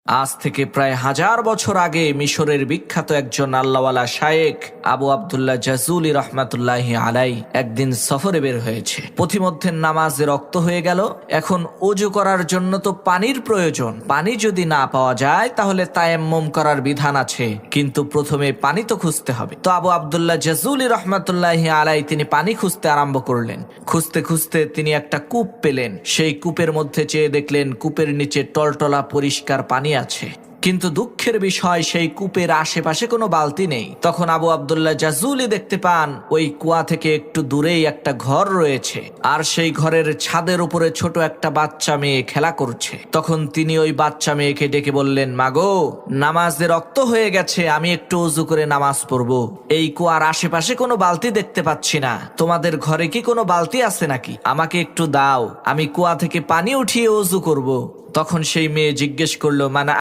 আজ থেকে প্রায় 1000 বছর আগে মিশরের বিখ্যাত একজন আল্লাহওয়ালা শায়েখ আবু আব্দুল্লাহ জাজুলি রহমাতুল্লাহি আলাই একদিন সফরে বের হয়েছে। পথিমধ্যে নামাজে রক্ত হয়ে গেল। এখন ওযু করার জন্য তো পানির প্রয়োজন। পানি যদি না পাওয়া যায় তাহলে তায়াম্মুম করার বিধান আছে, কিন্তু প্রথমে পানি তো খুঁজতে হবে। তো আবু আব্দুল্লাহ জাজুলি রহমাতুল্লাহি আলাই তিনি পানি খুঁজতে আরম্ভ করলেন। খুঁজতে খুঁজতে তিনি একটা কূপ পেলেন। সেই কূপের মধ্যে চেয়ে দেখলেন কূপের নিচে টলটলা পরিষ্কার পানি আছে, কিন্তু দুঃখের বিষয় সেই কূপের আশেপাশে কোনো বালতি নেই। তখন আবু আব্দুল্লাহ জাজুলি দেখতে পান ওই কুয়া থেকে একটু দূরেই একটা ঘর রয়েছে, আর সেই ঘরের ছাদের উপরে ছোট একটা বাচ্চা মেয়ে খেলা করছে। তখন তিনি ওই বাচ্চা মেয়েকে ডেকে বললেন, মাগো, নামাজে রক্ত হয়ে গেছে, আমি একটু ওযু করে নামাজ পড়বো। এই কুয়ার আশেপাশে কোনো বালতি দেখতে পাচ্ছি না, তোমাদের ঘরে কি কোনো বালতি আছে নাকি? আমাকে একটু দাও, আমি কুয়া থেকে পানি উঠিয়ে ওযু করব। তখন সেই মেয়ে জিজ্ঞেস করলো, মানে